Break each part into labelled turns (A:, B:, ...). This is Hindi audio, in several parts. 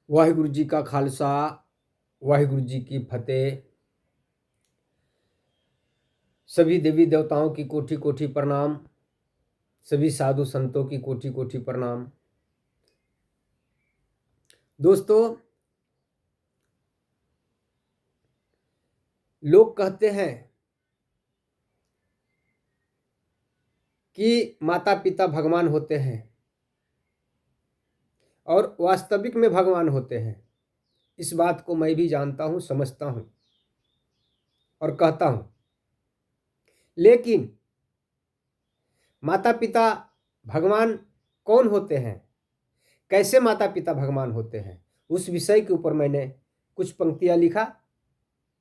A: वाहिगुरु जी का खालसा वाहिगुरु जी की फतेह। सभी देवी देवताओं की कोटि कोटि प्रणाम, सभी साधु संतों की कोटि कोटि प्रणाम। दोस्तों, लोग कहते हैं कि माता पिता भगवान होते हैं और वास्तविक में भगवान होते हैं। इस बात को मैं भी जानता हूं, समझता हूं और कहता हूं, लेकिन माता पिता भगवान कौन होते हैं, कैसे माता पिता भगवान होते हैं, उस विषय के ऊपर मैंने कुछ पंक्तियां लिखा,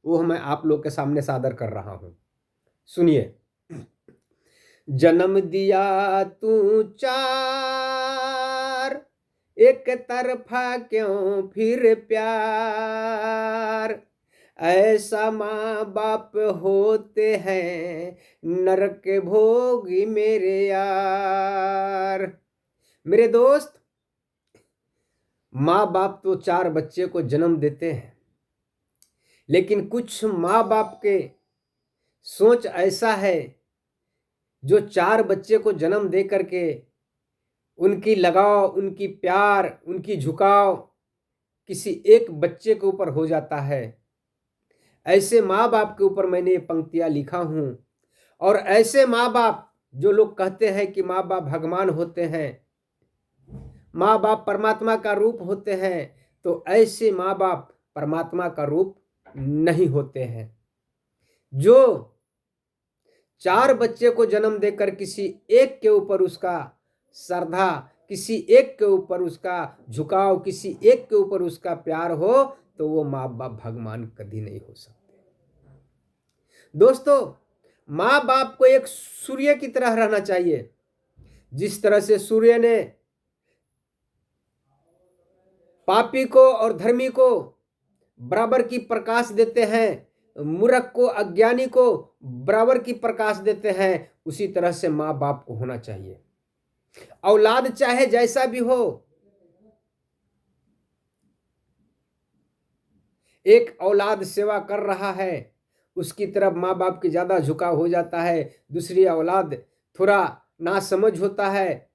A: वो मैं आप लोग के सामने सादर कर रहा हूं। सुनिए। जन्म दिया तू चार, एक तरफा क्यों फिर प्यार, ऐसा माँ बाप होते हैं नरक भोगी मेरे यार। मेरे दोस्त, माँ बाप तो चार बच्चे को जन्म देते हैं, लेकिन कुछ माँ बाप के सोच ऐसा है जो चार बच्चे को जन्म दे करके उनकी लगाव, उनकी प्यार, उनकी झुकाव किसी एक बच्चे के ऊपर हो जाता है। ऐसे माँ बाप के ऊपर मैंने ये पंक्तियां लिखा हूं। और ऐसे माँ बाप जो लोग कहते हैं कि माँ बाप भगवान होते हैं, माँ बाप परमात्मा का रूप होते हैं, तो ऐसे माँ बाप परमात्मा का रूप नहीं होते हैं। जो चार बच्चे को जन्म देकर किसी एक के ऊपर उसका श्रद्धा, किसी एक के ऊपर उसका झुकाव, किसी एक के ऊपर उसका प्यार हो, तो वो माँ बाप भगवान कभी नहीं हो सकते। दोस्तों, माँ बाप को एक सूर्य की तरह रहना चाहिए। जिस तरह से सूर्य ने पापी को और धर्मी को बराबर की प्रकाश देते हैं, मूर्ख को, अज्ञानी को बराबर की प्रकाश देते हैं, उसी तरह से माँ बाप को होना चाहिए। औलाद चाहे जैसा भी हो, एक औलाद सेवा कर रहा है, उसकी तरफ माँ बाप की ज्यादा झुकाव हो जाता है। दूसरी औलाद थोड़ा नासमझ होता है,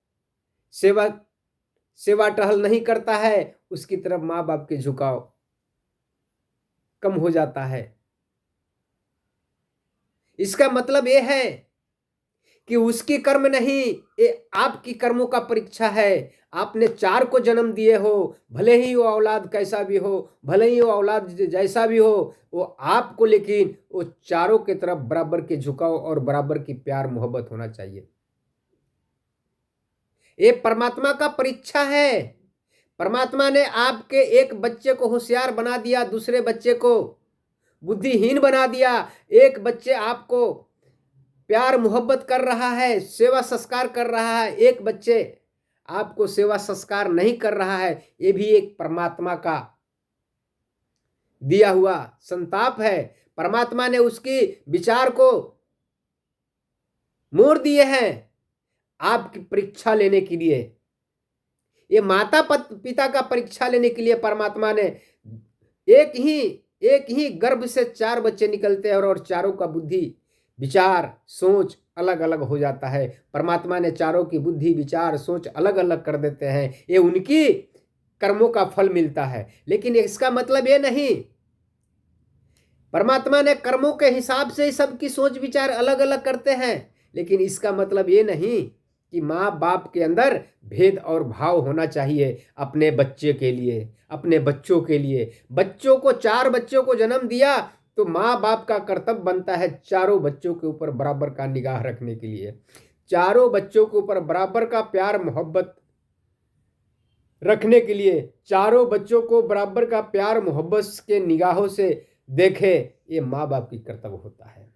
A: सेवा टहल नहीं करता है, उसकी तरफ माँ बाप के झुकाव कम हो जाता है। इसका मतलब यह है कि उसकी कर्म नहीं, ये आपकी कर्मों का परीक्षा है। आपने चार को जन्म दिए हो, भले ही वो औलाद कैसा भी हो, भले ही वो औलाद जैसा भी हो, वो आपको, लेकिन वो चारों की तरफ बराबर के झुकाव और बराबर की प्यार मोहब्बत होना चाहिए। ये परमात्मा का परीक्षा है। परमात्मा ने आपके एक बच्चे को होशियार बना दिया, दूसरे बच्चे को बुद्धिहीन बना दिया। एक बच्चे आपको प्यार मोहब्बत कर रहा है, सेवा संस्कार कर रहा है, एक बच्चे आपको सेवा संस्कार नहीं कर रहा है। ये भी एक परमात्मा का दिया हुआ संताप है। परमात्मा ने उसकी विचार को मोड़ दिए हैं आपकी परीक्षा लेने के लिए। ये माता पिता का परीक्षा लेने के लिए परमात्मा ने एक ही गर्भ से चार बच्चे निकलते हैं और चारों का बुद्धि, विचार, सोच अलग अलग हो जाता है। परमात्मा ने चारों की बुद्धि, विचार, सोच अलग अलग कर देते हैं। ये उनकी कर्मों का फल मिलता है। लेकिन इसका मतलब ये नहीं, परमात्मा ने कर्मों के हिसाब से ही सबकी सोच विचार अलग अलग करते हैं, लेकिन इसका मतलब ये नहीं कि माँ बाप के अंदर भेद और भाव होना चाहिए अपने बच्चे के लिए, अपने बच्चों के लिए। बच्चों को, चार बच्चों को जन्म दिया तो माँ बाप का कर्तव्य बनता है चारों बच्चों के ऊपर बराबर का निगाह रखने के लिए, चारों बच्चों के ऊपर बराबर का प्यार मोहब्बत रखने के लिए, चारों बच्चों को बराबर का प्यार मोहब्बत के निगाहों से देखे। ये माँ बाप की कर्तव्य होता है।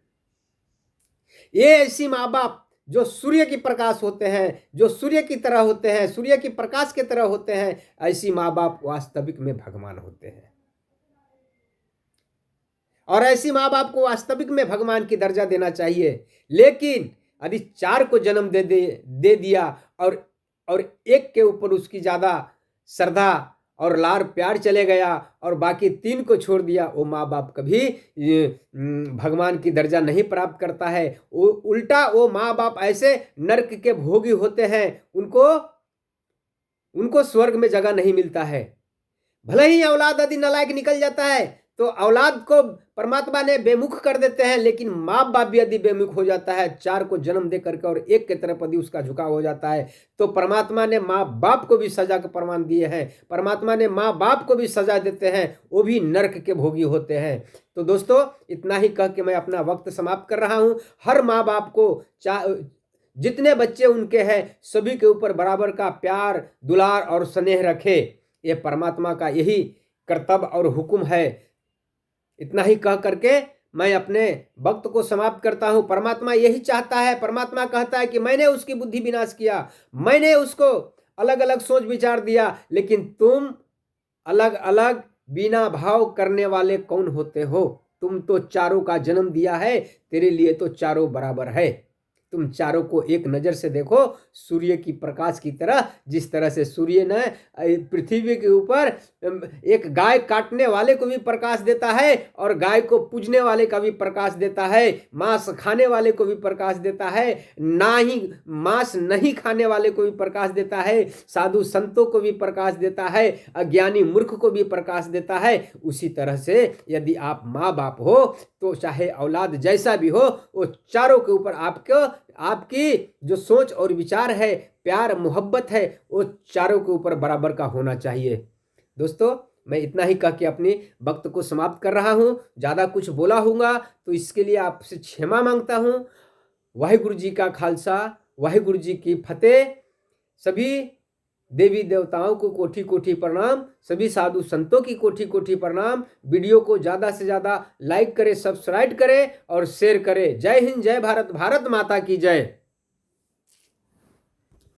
A: ये ऐसी माँ बाप जो सूर्य की प्रकाश होते हैं, जो सूर्य की तरह होते हैं, सूर्य की प्रकाश की तरह होते हैं, ऐसी माँ बाप वास्तविक में भगवान होते हैं। और ऐसी माँ बाप को वास्तविक में भगवान की दर्जा देना चाहिए। लेकिन यदि चार को जन्म दे दिया और एक के ऊपर उसकी ज्यादा श्रद्धा और लाड़ प्यार चले गया और बाकी 3 को छोड़ दिया, वो माँ बाप कभी भगवान की दर्जा नहीं प्राप्त करता है। वो उल्टा वो माँ बाप ऐसे नरक के भोगी होते हैं, उनको स्वर्ग में जगह नहीं मिलता है। भले ही औलाद यदि नालायक निकल जाता है तो औलाद को परमात्मा ने बेमुख कर देते हैं, लेकिन माँ बाप भी यदि बेमुख हो जाता है, 4 को जन्म दे करके और एक के तरफ यदि उसका झुकाव हो जाता है, तो परमात्मा ने माँ बाप को भी सजा के प्रमाण दिए हैं। परमात्मा ने माँ बाप को भी सजा देते हैं, वो भी नरक के भोगी होते हैं। तो दोस्तों, इतना ही कह के मैं अपना वक्त समाप्त कर रहा हूँ। हर माँ बाप को जितने बच्चे उनके हैं सभी के ऊपर बराबर का प्यार, दुलार और स्नेह रखे। ये परमात्मा का यही कर्तव्य और हुक्म है। इतना ही कह करके मैं अपने वक्त को समाप्त करता हूं। परमात्मा यही चाहता है, परमात्मा कहता है कि मैंने उसकी बुद्धि विनाश किया, मैंने उसको अलग अलग सोच विचार दिया, लेकिन तुम अलग अलग बिना भाव करने वाले कौन होते हो? तुम तो चारों का जन्म दिया है, तेरे लिए तो चारों बराबर है। तुम चारों को एक नजर से देखो, सूर्य की प्रकाश की तरह। जिस तरह से सूर्य ने पृथ्वी के ऊपर एक गाय काटने वाले को भी प्रकाश देता है और गाय को पूजने वाले का भी प्रकाश देता है, मांस खाने वाले को भी प्रकाश देता है, ना ही मांस नहीं खाने वाले को भी प्रकाश देता है, साधु संतों को भी प्रकाश देता है, अज्ञानी मूर्ख को भी प्रकाश देता है। उसी तरह से यदि आप माँ बाप हो तो चाहे औलाद जैसा भी हो, वो चारों के ऊपर आपकी जो सोच और विचार है, प्यार मोहब्बत है, वो चारों के ऊपर बराबर का होना चाहिए। दोस्तों, मैं इतना ही कह के अपने वक्त को समाप्त कर रहा हूँ। ज़्यादा कुछ बोला होगा तो इसके लिए आपसे क्षमा मांगता हूँ। वाहिगुरु जी का खालसा, वाहिगुरु जी की फतेह। सभी देवी देवताओं को कोटि कोटि प्रणाम, सभी साधु संतों की कोटि कोटि प्रणाम। वीडियो को ज़्यादा से ज़्यादा लाइक करें, सब्सक्राइब करें और शेयर करें। जय हिंद, जय भारत, भारत माता की जय।